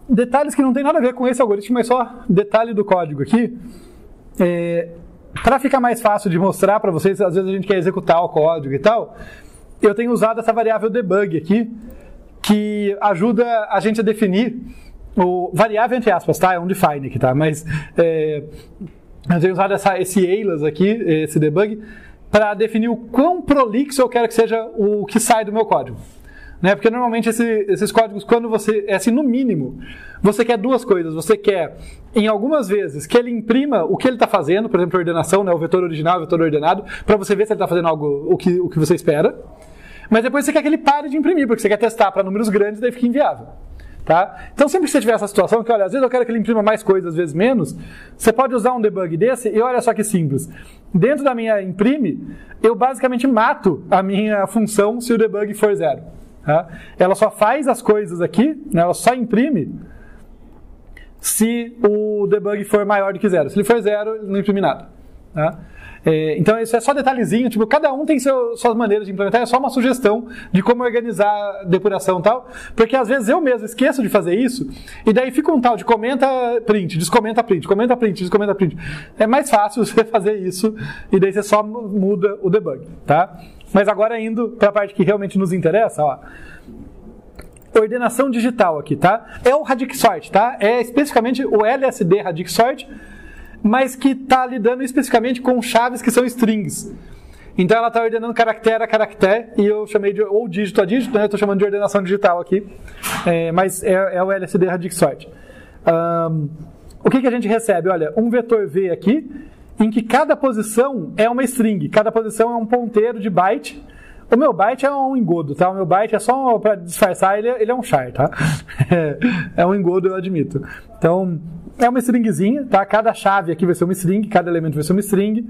detalhes que não tem nada a ver com esse algoritmo, mas só detalhe do código aqui. Para ficar mais fácil de mostrar para vocês, às vezes a gente quer executar o código e tal, eu tenho usado essa variável debug aqui, que ajuda a gente a definir o variável entre aspas, tá? É um define aqui, tá? Mas eu tenho usado esse alias aqui, esse debug, para definir o quão prolixo eu quero que seja o que sai do meu código. Né? Porque normalmente esses códigos, quando você, assim, no mínimo, você quer duas coisas. Você quer, em algumas vezes, que ele imprima o que ele está fazendo, por exemplo, a ordenação, né? O vetor original, o vetor ordenado, para você ver se ele está fazendo algo, o que você espera. Mas depois você quer que ele pare de imprimir, porque você quer testar para números grandes, daí fica inviável. Tá? Então sempre que você tiver essa situação, que olha, às vezes eu quero que ele imprima mais coisas, às vezes menos, você pode usar um debug desse e olha só que simples. Dentro da minha imprime, eu basicamente mato a minha função se o debug for 0. Tá? Ela só faz as coisas aqui, né? Ela só imprime se o debug for maior do que 0. Se ele for 0, ele não imprime nada. Tá? Então isso é só detalhezinho, tipo, cada um tem suas maneiras de implementar, é só uma sugestão de como organizar a depuração e tal, porque às vezes eu mesmo esqueço de fazer isso, e daí fica um tal de comenta print, descomenta print, comenta print, descomenta print. É mais fácil você fazer isso, e daí você só muda o debug, tá? Mas agora indo para a parte que realmente nos interessa, ó. Ordenação digital aqui, tá? É o Radic Sort, tá? É especificamente o LSD Radic Sort, mas que está lidando especificamente com chaves que são strings. Então ela está ordenando caractere a caractere, e eu chamei de ou dígito a dígito, né? Eu estou chamando de ordenação digital aqui, mas é o LSD Radic Sort. O que a gente recebe? Olha, um vetor V aqui, em que cada posição é uma string, cada posição é um ponteiro de byte. O meu byte é um engodo, tá? O meu byte é só para disfarçar, ele é um char, tá? É um engodo, eu admito. Então, é uma stringzinha, tá? Cada chave aqui vai ser uma string, cada elemento vai ser uma string.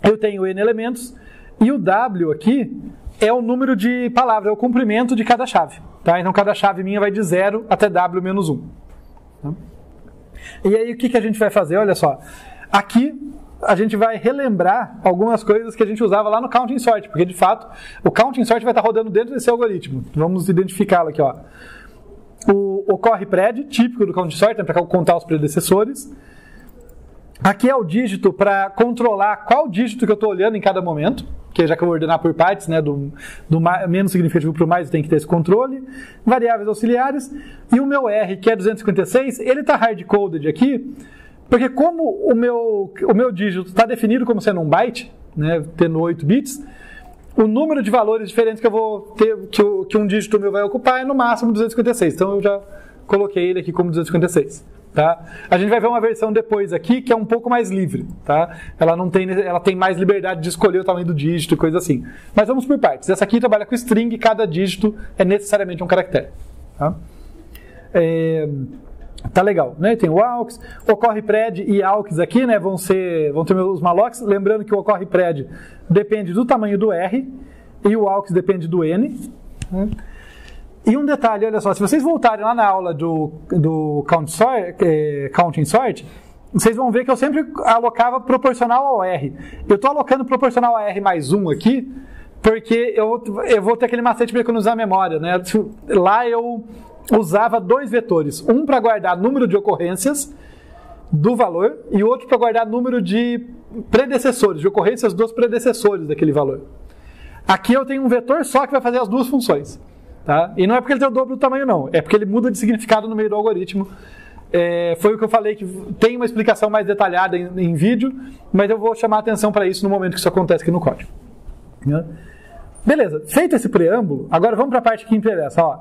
Eu tenho N elementos, e o W aqui é o número de palavras, é o comprimento de cada chave, tá? Então, cada chave minha vai de 0 até W menos 1. Tá? E aí, o que a gente vai fazer? Olha só, aqui a gente vai relembrar algumas coisas que a gente usava lá no Counting Sort, porque de fato o Counting Sort vai estar rodando dentro desse algoritmo. Vamos identificá-lo aqui, ó. O ocorre pred, típico do Counting Sort, para contar os predecessores. Aqui é o dígito para controlar qual dígito que eu estou olhando em cada momento, que já que eu vou ordenar por partes, né, do menos significativo para o mais, tem que ter esse controle. Variáveis auxiliares. E o meu R, que é 256, ele está hard-coded aqui, porque como o meu dígito está definido como sendo um byte, né, tendo 8 bits, o número de valores diferentes que eu vou ter, que um dígito meu vai ocupar é no máximo 256. Então eu já coloquei ele aqui como 256. Tá? A gente vai ver uma versão depois aqui que é um pouco mais livre. Tá? Ela tem mais liberdade de escolher o tamanho do dígito e coisa assim. Mas vamos por partes. Essa aqui trabalha com string, cada dígito é necessariamente um caractere. Tá? Tá legal, né? Tem o AUX, ocorre pred e AUX aqui, né? Vão ter os mallocs. Lembrando que o ocorre pred depende do tamanho do R e o AUX depende do N. Né? E um detalhe, olha só, se vocês voltarem lá na aula do Counting Sort, vocês vão ver que eu sempre alocava proporcional ao R. Eu estou alocando proporcional a R mais 1 aqui, porque eu vou ter aquele macete para economizar a memória, né? Lá eu usava 2 vetores, um para guardar número de ocorrências do valor e outro para guardar número de predecessores, de ocorrências dos predecessores daquele valor. Aqui eu tenho um vetor só que vai fazer as duas funções. Tá? E não é porque ele tem o dobro do tamanho, não. É porque ele muda de significado no meio do algoritmo. Foi o que eu falei, que tem uma explicação mais detalhada em vídeo, mas eu vou chamar a atenção para isso no momento que isso acontece aqui no código. Beleza, feito esse preâmbulo, agora vamos para a parte que interessa. Ó.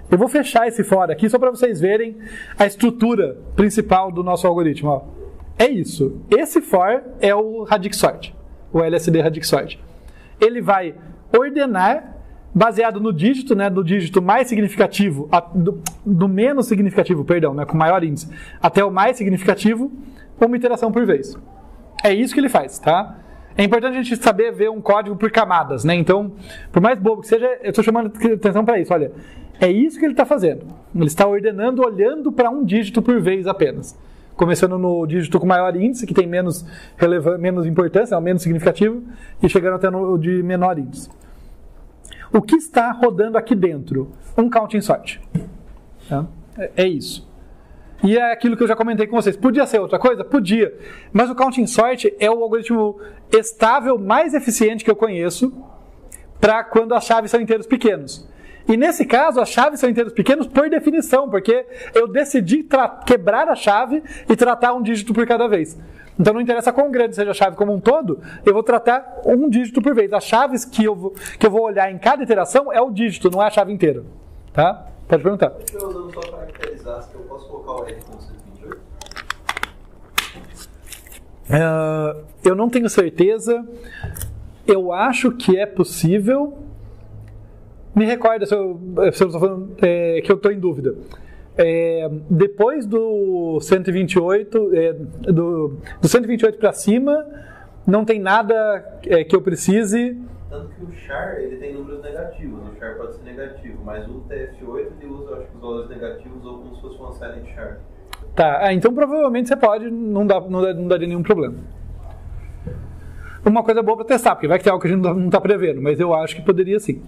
Eu vou fechar esse for aqui só para vocês verem a estrutura principal do nosso algoritmo. Ó. É isso. Esse for é o Radic Sort, o LSD Radic Sort. Ele vai ordenar baseado no dígito, né, do dígito mais significativo, do menos significativo, perdão, né, com maior índice, até o mais significativo, uma iteração por vez. É isso que ele faz, tá? É importante a gente saber ver um código por camadas, né? Então, por mais bobo que seja, eu estou chamando atenção para isso. Olha, é isso que ele está fazendo. Ele está ordenando, olhando para um dígito por vez apenas. Começando no dígito com maior índice, que tem menos importância, é o menos significativo, e chegando até no de menor índice. O que está rodando aqui dentro? Um Counting Sort. Tá? É isso. E é aquilo que eu já comentei com vocês. Podia ser outra coisa? Podia. Mas o Counting Sort é o algoritmo estável mais eficiente que eu conheço para quando as chaves são inteiros pequenos. E nesse caso, as chaves são inteiros pequenos por definição, porque eu decidi quebrar a chave e tratar um dígito por cada vez. Então não interessa quão grande seja a chave como um todo, eu vou tratar um dígito por vez. As chaves que eu vou olhar em cada iteração é o dígito, não é a chave inteira. Tá? Pode perguntar. Eu usando só para caracterizar, se eu posso colocar o R com 128? Eu não tenho certeza. Eu acho que é possível. Me recorda se eu estou falando que eu estou em dúvida. Depois do 128, do 128 para cima, não tem nada que eu precise. Tanto que o char ele tem números negativos, o char pode ser negativo, mas o TF8 ele usa, acho que os valores negativos ou como se fosse uma silent char. Tá, então provavelmente você pode, não daria nenhum problema. Uma coisa boa para testar, porque vai que tem algo que a gente não está prevendo, mas eu acho que poderia sim.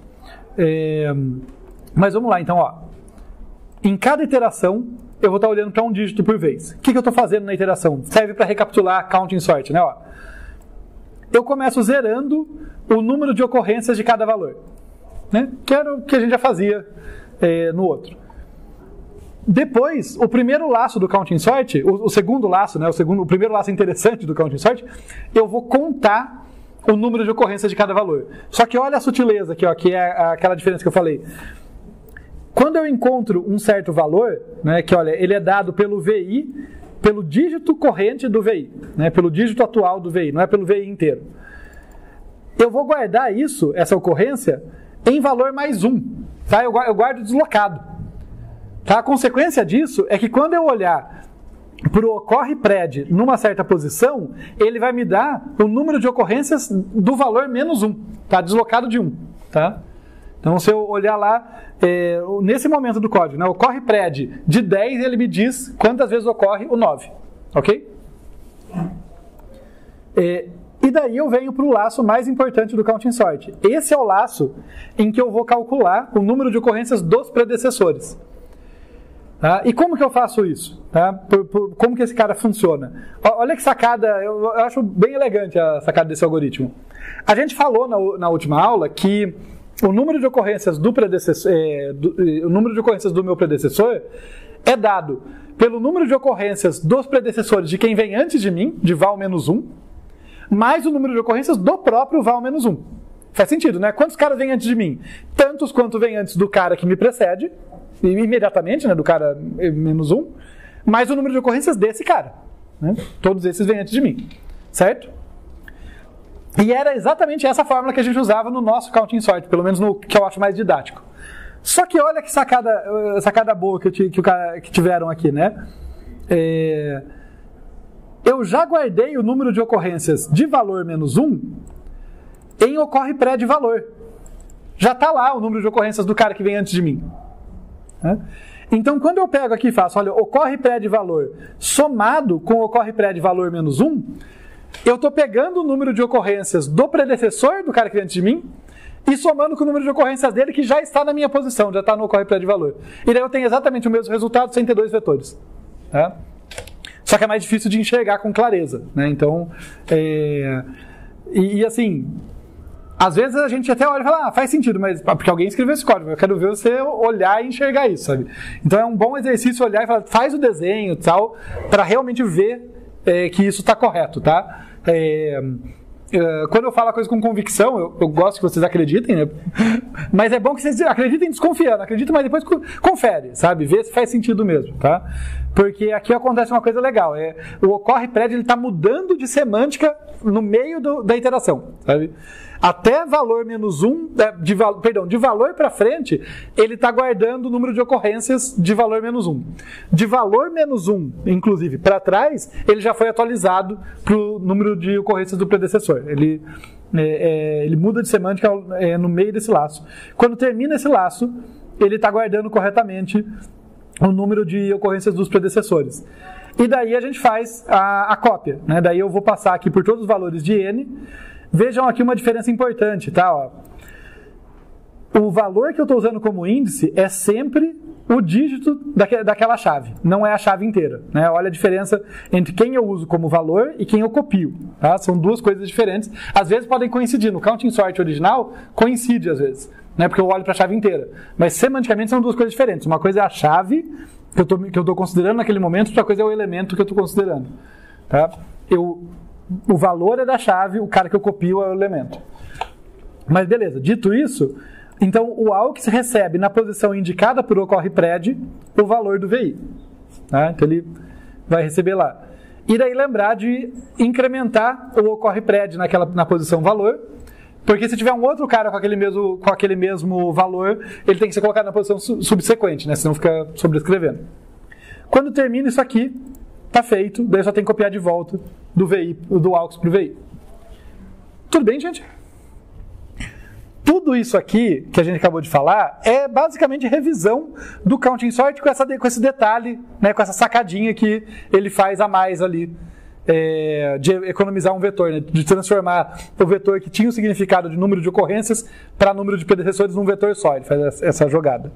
Mas vamos lá, então, ó. Em cada iteração, eu vou estar olhando para um dígito por vez. O que eu estou fazendo na iteração? Serve para recapitular Counting Sort, né? Ó. Eu começo zerando o número de ocorrências de cada valor, né? Que era o que a gente já fazia no outro. Depois, o primeiro laço do Counting Sort, o segundo laço, né? O primeiro laço interessante do Counting Sort, eu vou contar o número de ocorrências de cada valor. Só que olha a sutileza aqui, ó, que é aquela diferença que eu falei. Quando eu encontro um certo valor, né, que olha, ele é dado pelo VI, pelo dígito corrente do VI, né, pelo dígito atual do VI, não é pelo VI inteiro. Eu vou guardar isso, essa ocorrência, em valor mais 1. Tá? Eu guardo deslocado. Tá? A consequência disso é que quando eu olhar para o ocorre pred numa certa posição, ele vai me dar o número de ocorrências do valor menos 1. Tá? Deslocado de 1. Tá? Então, se eu olhar lá, nesse momento do código, né, ocorre pred de 10, ele me diz quantas vezes ocorre o 9. Ok? E daí eu venho para o laço mais importante do Counting Sort. Esse é o laço em que eu vou calcular o número de ocorrências dos predecessores. Tá? E como que eu faço isso? Tá? Como que esse cara funciona? Olha que sacada, eu acho bem elegante a sacada desse algoritmo. A gente falou na última aula que o número de ocorrências o número de ocorrências do meu predecessor é dado pelo número de ocorrências dos predecessores de quem vem antes de mim, de val menos 1, mais o número de ocorrências do próprio val menos 1. Faz sentido, né? Quantos caras vêm antes de mim? Tantos quanto vem antes do cara que me precede, imediatamente, né, do cara menos 1, mais o número de ocorrências desse cara. Né? Todos esses vêm antes de mim. Certo? E era exatamente essa fórmula que a gente usava no nosso Counting Sort, pelo menos no que eu acho mais didático. Só que olha que sacada boa que tiveram aqui, né? Eu já guardei o número de ocorrências de valor menos 1 em ocorre pré de valor. Já está lá o número de ocorrências do cara que vem antes de mim. Né? Então, quando eu pego aqui e faço, olha, ocorre pré de valor somado com ocorre pré de valor menos 1, eu estou pegando o número de ocorrências do predecessor, do cara que vem antes de mim, e somando com o número de ocorrências dele que já está na minha posição, já está no ocorre pré de valor. E daí eu tenho exatamente o mesmo resultado sem ter dois vetores. Tá? Só que é mais difícil de enxergar com clareza. Né? Então, assim, às vezes a gente até olha e fala, faz sentido, mas porque alguém escreveu esse código, eu quero ver você olhar e enxergar isso, sabe? Então é um bom exercício olhar e falar, faz o desenho e tal, para realmente ver que isso está correto, tá? Quando eu falo a coisa com convicção, eu gosto que vocês acreditem, né? Mas é bom que vocês acreditem desconfiando, acreditem, mas depois confere, sabe? Vê se faz sentido mesmo, tá? Porque aqui acontece uma coisa legal, o ocorre prédio ele está mudando de semântica no meio da iteração, sabe? Até valor menos 1, de valor para frente, ele está guardando o número de ocorrências de valor menos 1. De valor menos 1, inclusive, para trás, ele já foi atualizado para o número de ocorrências do predecessor. Ele muda de semântica no meio desse laço. Quando termina esse laço, ele está guardando corretamente o número de ocorrências dos predecessores. E daí a gente faz a cópia. Né? Daí eu vou passar aqui por todos os valores de n. Vejam aqui uma diferença importante, tá? Ó. O valor que eu estou usando como índice é sempre o dígito daquela chave, não é a chave inteira, né? Olha a diferença entre quem eu uso como valor e quem eu copio, tá? São duas coisas diferentes, às vezes podem coincidir, no counting sort original coincide às vezes, né? Porque eu olho para a chave inteira, mas semanticamente são duas coisas diferentes, uma coisa é a chave que eu estou considerando naquele momento, outra coisa é o elemento que eu estou considerando, tá? O valor é da chave, o cara que eu copio é o elemento. Mas beleza, dito isso, então o AUX recebe na posição indicada por ocorrepred o valor do VI. Tá? Então ele vai receber lá. E daí lembrar de incrementar o ocorrepred na posição valor, porque se tiver um outro cara com aquele mesmo valor, ele tem que ser colocado na posição subsequente, né? Senão fica sobrescrevendo. Quando termina isso aqui, tá feito, daí só tem que copiar de volta do AUX para o VI. Tudo bem, gente? Tudo isso aqui que a gente acabou de falar é basicamente revisão do counting sort com esse detalhe, né, com essa sacadinha que ele faz a mais ali, de economizar um vetor, né, de transformar o vetor que tinha o significado de número de ocorrências para número de predecessores num vetor só. Ele faz essa jogada.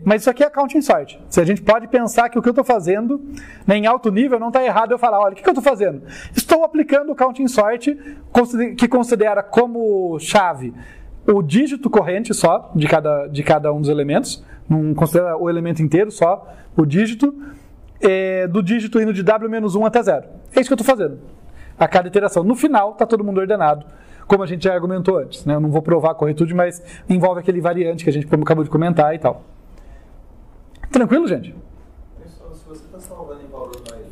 Mas isso aqui é counting sort. Se a gente pode pensar que o que eu estou fazendo, né, em alto nível, não está errado eu falar, olha, o que eu estou fazendo? Estou aplicando o counting sort que considera como chave o dígito corrente só de cada um dos elementos, não considera o elemento inteiro, só o dígito, do dígito indo de W-1 até 0. É isso que eu estou fazendo. A cada iteração. No final, está todo mundo ordenado, como a gente já argumentou antes, né? Eu não vou provar a corretude, mas envolve aquele variante que a gente acabou de comentar e tal. Tranquilo, gente? Pessoal, se você está salvando em valor mais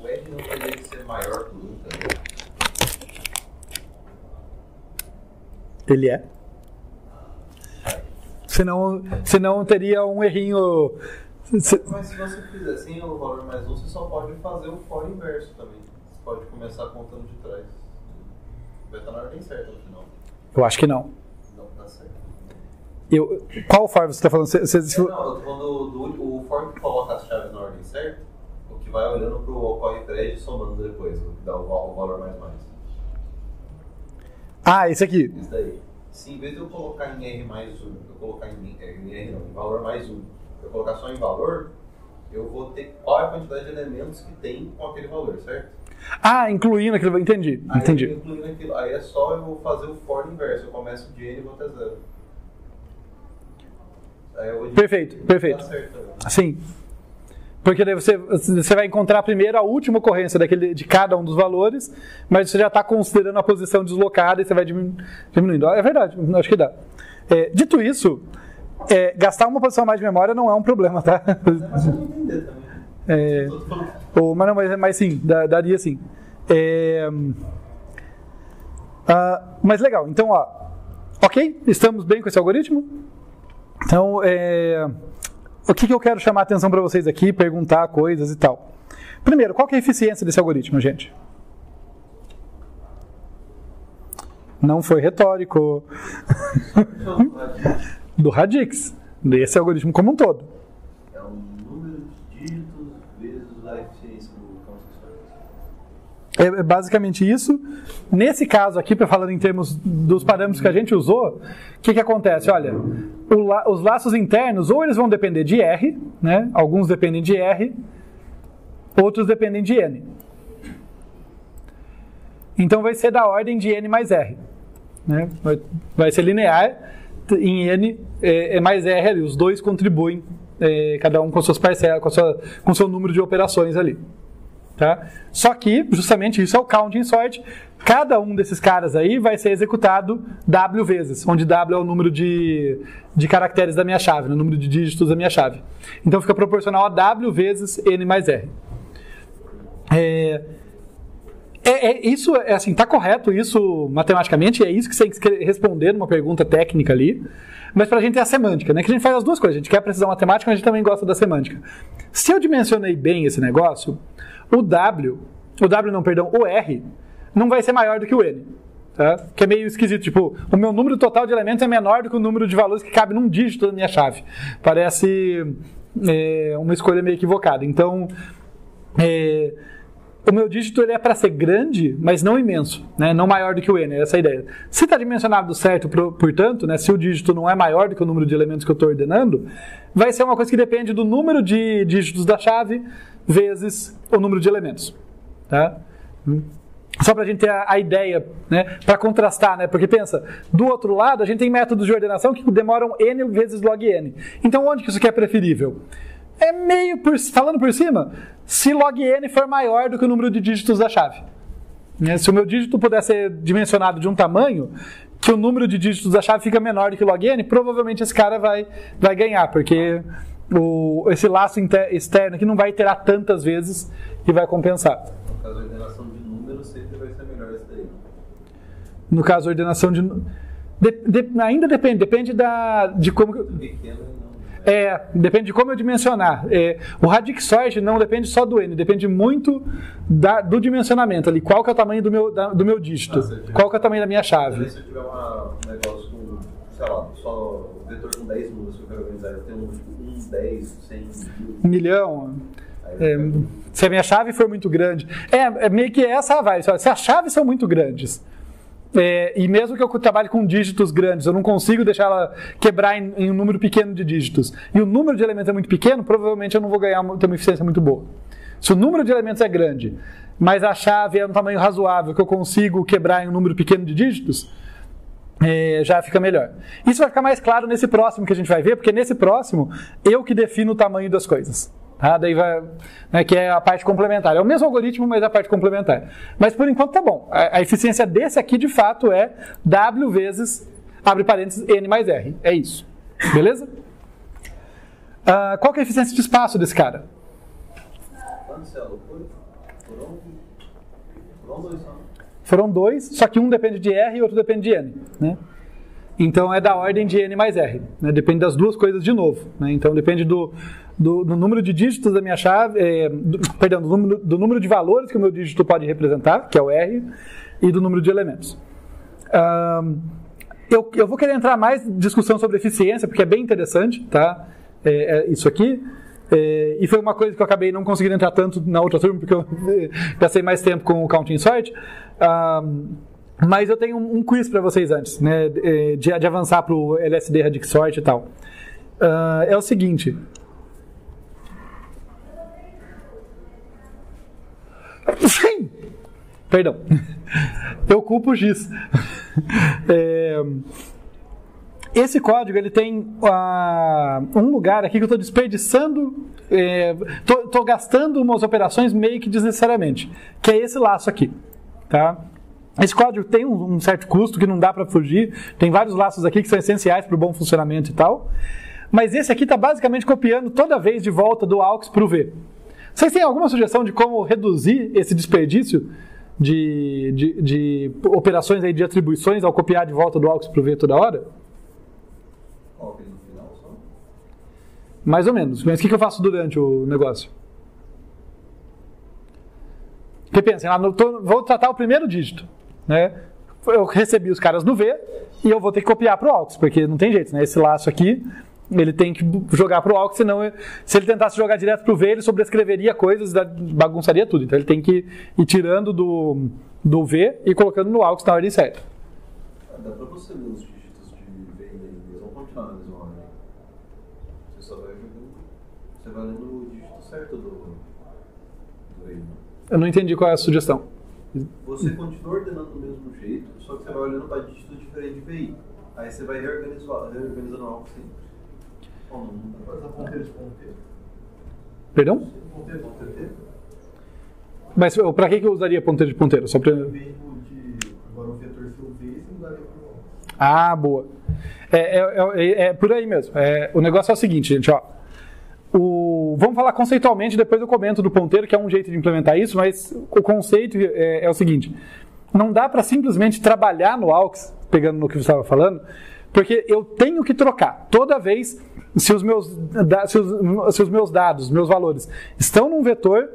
o R não teria que ser maior que o 1 também? Ele é. Senão teria um errinho. Mas se você fizer assim, o valor mais 1, você só pode fazer o for inverso também. Você pode começar contando de trás. Vai estar na ordem certa no final. Eu acho que não. Não, tá certo. Qual for você está falando? Não, eu tô falando o for que coloca as chaves na ordem certa, o que vai olhando pro ocorrepred e somando depois, o que dá o valor mais. Ah, esse aqui. Isso daí. Se em vez de eu colocar em R mais 1, eu colocar em valor mais 1, eu colocar só em valor, eu vou ter qual é a quantidade de elementos que tem com aquele valor, certo? Ah, incluindo aquilo. Entendi. Incluindo aquilo. Aí é só eu fazer o for inverso. Eu começo de N e vou até 0. Aí eu vou de Perfeito. Tá certo, Sim. Porque daí você vai encontrar primeiro a última ocorrência de cada um dos valores, mas você já está considerando a posição deslocada e você vai diminuindo. É verdade, acho que dá. Dito isso, gastar uma posição a mais de memória não é um problema, tá? Mas eu não entender também. Mas sim, daria sim. Mas legal, então, ok? Estamos bem com esse algoritmo? Então, o que eu quero chamar a atenção para vocês aqui, perguntar coisas e tal. Primeiro, qual que é a eficiência desse algoritmo, gente? Não foi retórico. Do Radix. Desse algoritmo como um todo. É o número de dígitos vezes a eficiência do counting sort. É basicamente isso. Nesse caso aqui, falando em termos dos parâmetros que a gente usou, o que acontece? Olha, os laços internos, ou eles vão depender de R, né? Alguns dependem de R, outros dependem de N. Então vai ser da ordem de N mais R. Né? Vai ser linear, em N mais R ali. Os dois contribuem, cada um com suas parcelas, com seu número de operações ali. Tá? Só que, justamente, isso é o counting sort. Cada um desses caras aí vai ser executado W vezes, onde W é o número de caracteres da minha chave, o número de dígitos da minha chave. Então fica proporcional a W vezes N mais R. Isso, assim, tá correto isso matematicamente, é isso que você tem que responder numa pergunta técnica ali. Mas pra gente é a semântica, né? Que a gente faz as duas coisas. A gente quer a precisão matemática, mas a gente também gosta da semântica. Se eu dimensionei bem esse negócio, o R não vai ser maior do que o N. Tá? Que é meio esquisito. Tipo, o meu número total de elementos é menor do que o número de valores que cabe num dígito da minha chave. Parece uma escolha meio equivocada. Então, o meu dígito ele é para ser grande, mas não imenso, né? Não maior do que o n, essa é a ideia. Se está dimensionado certo, portanto, né, se o dígito não é maior do que o número de elementos que eu estou ordenando, vai ser uma coisa que depende do número de dígitos da chave vezes o número de elementos. Tá? Só para a gente ter a ideia, né, para contrastar, né? Porque pensa, do outro lado a gente tem métodos de ordenação que demoram n vezes log n. Então onde que isso aqui é preferível? É meio, falando por cima, se log n for maior do que o número de dígitos da chave. Se o meu dígito puder ser dimensionado de um tamanho, que o número de dígitos da chave fica menor do que log n, provavelmente esse cara vai ganhar, porque esse laço externo aqui não vai iterar tantas vezes e vai compensar. No caso, a ordenação de números sempre vai ser melhor esse daí. No caso, a ordenação de... ainda depende de como... Depende de como eu dimensionar. O Radix-Sort não depende só do n, depende muito do dimensionamento ali. Qual que é o tamanho do meu dígito? Qual que é o tamanho da minha chave? Se eu tiver um negócio com, sei lá, só um vetor com 10 números que eu quero organizar, eu tenho 1, 10, 100, 1 milhão. Se a minha chave for muito grande. Meio que essa vai. Se as chaves são muito grandes, e mesmo que eu trabalhe com dígitos grandes, eu não consigo deixar ela quebrar em um número pequeno de dígitos, e o número de elementos é muito pequeno, provavelmente eu não vou ter uma eficiência muito boa. Se o número de elementos é grande, mas a chave é um tamanho razoável, que eu consigo quebrar em um número pequeno de dígitos, já fica melhor. Isso vai ficar mais claro nesse próximo que a gente vai ver, porque nesse próximo, eu que defino o tamanho das coisas. Tá? Daí vai, né, que é a parte complementar. É o mesmo algoritmo, mas é a parte complementar. Mas por enquanto tá bom. A eficiência desse aqui, de fato, é W vezes, abre parênteses, N mais R. É isso. Beleza? Qual que é a eficiência de espaço desse cara? Quantos você alocou? Foram 2 só. Foram 2, só que um depende de R e outro depende de N. Né? Então é da ordem de N mais R. Né? Depende das duas coisas de novo. Né? Então depende do número de dígitos da minha chave, do número de valores que o meu dígito pode representar, que é o R, e do número de elementos. Eu vou querer entrar mais em discussão sobre eficiência, porque é bem interessante, tá? Isso aqui. E foi uma coisa que eu acabei não conseguindo entrar tanto na outra turma, porque eu gastei mais tempo com o Counting Sort. Mas eu tenho um quiz para vocês antes, né, de avançar para o LSD Radix-Sort e tal. É o seguinte. Sim! Perdão. Eu culpo o giz. Esse código ele tem um lugar aqui que eu estou desperdiçando, estou gastando umas operações meio que desnecessariamente, que é esse laço aqui. Tá? Esse código tem um certo custo que não dá para fugir, tem vários laços aqui que são essenciais para o bom funcionamento e tal, mas esse aqui está basicamente copiando toda vez de volta do AUX para o V. Vocês têm alguma sugestão de como reduzir esse desperdício de operações aí de atribuições ao copiar de volta do AUX para o V toda hora? Coloca ele no final só. Mais ou menos. Mas o que eu faço durante o negócio? Porque pensem, vou tratar o primeiro dígito. Né? Eu recebi os caras no V e eu vou ter que copiar para o AUX, porque não tem jeito, né? Esse laço aqui, ele tem que jogar para o AUX, senão se ele tentasse jogar direto para o V, ele sobrescreveria coisas, bagunçaria tudo. Então ele tem que ir tirando do V e colocando no AUX na ordem certa. Dá para você ler os dígitos de V e N, eles vão continuar na mesma ordem. Você só vai jogando, você vai lendo o dígito certo do V. Eu não entendi qual é a sugestão. Você continua ordenando do mesmo jeito, só que você vai olhando para dígitos diferentes de VI. Aí você vai reorganizando algo sempre. Não dá para usar ponteiro de ponteiro. Perdão? Ponteiro. Mas para que eu usaria ponteiro de ponteiro? Só para... Agora o vetor seu V, você mudaria para o... boa. É por aí mesmo. O negócio é o seguinte, gente, ó. Vamos falar conceitualmente, depois eu comento do ponteiro, que é um jeito de implementar isso, mas o conceito é o seguinte: não dá para simplesmente trabalhar no AUX, pegando no que você estava falando, porque eu tenho que trocar. Toda vez, se os meus dados, meus valores, estão num vetor,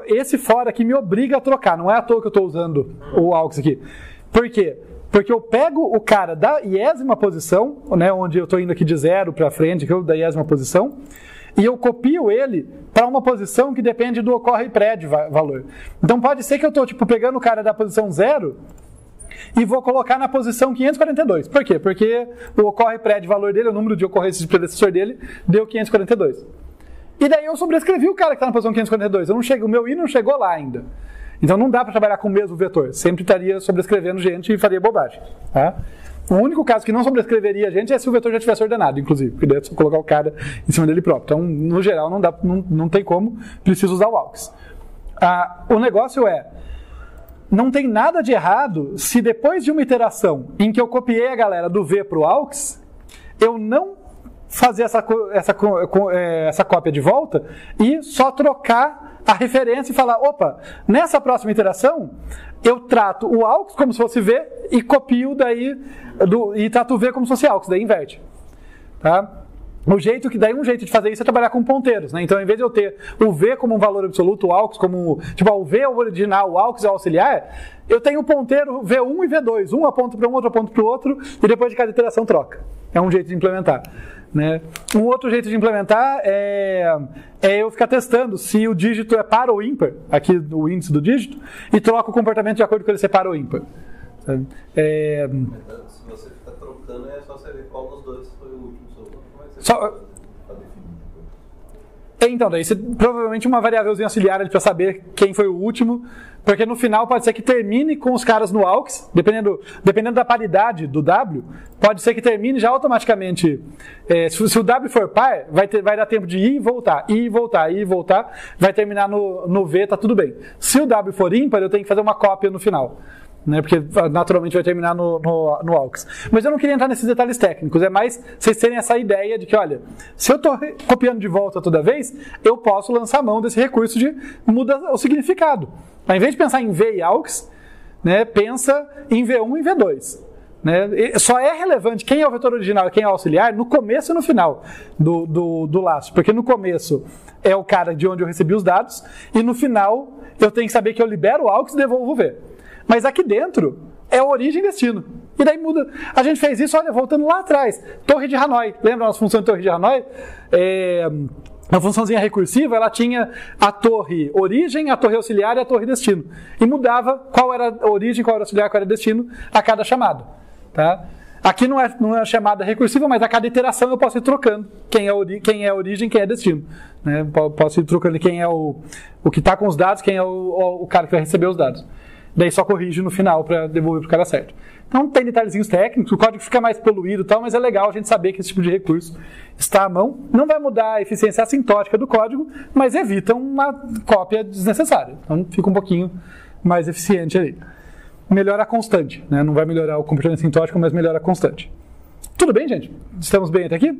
esse for aqui me obriga a trocar. Não é à toa que eu estou usando o AUX aqui. Por quê? Porque eu pego o cara da iésima posição, né, onde eu estou indo aqui de 0 para frente, da iésima posição, e eu copio ele para uma posição que depende do ocorre pré de valor. Então pode ser que eu estou pegando o cara da posição 0 e vou colocar na posição 542. Por quê? Porque o ocorre pré de valor dele, o número de ocorrências de predecessor dele, deu 542. E daí eu sobrescrevi o cara que está na posição 542. O meu i não chegou lá ainda. Então não dá para trabalhar com o mesmo vetor. Sempre estaria sobrescrevendo gente e faria bobagem. Tá? O único caso que não sobrescreveria a gente é se o vetor já tivesse ordenado, inclusive. Porque daí é só colocar o cara em cima dele próprio. Então, no geral, não tem como. Preciso usar o AUX. O negócio é... Não tem nada de errado se depois de uma iteração em que eu copiei a galera do V para o AUX, eu não fazer essa cópia de volta e só trocar a referência e falar, opa, nessa próxima iteração eu trato o AUX como se fosse V e copio daí e trato o V como se fosse AUX, daí inverte. Tá? Um jeito de fazer isso é trabalhar com ponteiros, né? Então, em vez de eu ter o V como um valor absoluto, o AUX como... o V é o original, o AUX é o auxiliar, eu tenho o ponteiro V1 e V2. Um aponta para um, outro aponta para o outro, e depois de cada iteração troca. É um jeito de implementar. Né? Um outro jeito de implementar é eu ficar testando se o dígito é par ou ímpar, aqui o índice do dígito, e troco o comportamento de acordo com ele ser par ou ímpar. Se você ficar trocando, é só você ver qual dos dois foi o último. Então, daí provavelmente uma variávelzinha auxiliar para saber quem foi o último, porque no final pode ser que termine com os caras no AUX, dependendo da paridade do W, pode ser que termine já automaticamente. Se o W for par, vai dar tempo de ir e voltar, vai terminar no V, tá tudo bem. Se o W for ímpar, eu tenho que fazer uma cópia no final. Né, porque naturalmente vai terminar no AUX. Mas eu não queria entrar nesses detalhes técnicos, é mais vocês terem essa ideia de que, olha, se eu estou copiando de volta toda vez, eu posso lançar mão desse recurso de mudar o significado. Ao invés de pensar em V e AUX, né, pensa em V1 e V2. Né? Só é relevante quem é o vetor original e quem é o auxiliar no começo e no final do laço, porque no começo é o cara de onde eu recebi os dados, e no final eu tenho que saber que eu libero o AUX e devolvo o V. Mas aqui dentro é origem e destino. E daí muda. A gente fez isso, olha, voltando lá atrás. Torre de Hanoi. Lembra a nossa função de torre de Hanoi? A funçãozinha recursiva, ela tinha a torre origem, a torre auxiliar e a torre destino. E mudava qual era a origem, qual era o auxiliar, qual era o destino a cada chamada. Tá? Aqui não é chamada recursiva, mas a cada iteração eu posso ir trocando quem é origem, quem é destino. Né? Posso ir trocando quem é o que está com os dados, quem é o cara que vai receber os dados. Daí só corrige no final para devolver para o cara certo. Então tem detalhezinhos técnicos, o código fica mais poluído e tal, mas é legal a gente saber que esse tipo de recurso está à mão. Não vai mudar a eficiência assintótica do código, mas evita uma cópia desnecessária. Então fica um pouquinho mais eficiente ali. Melhora a constante, né? Não vai melhorar o comportamento assintótico, mas melhora a constante. Tudo bem, gente? Estamos bem até aqui?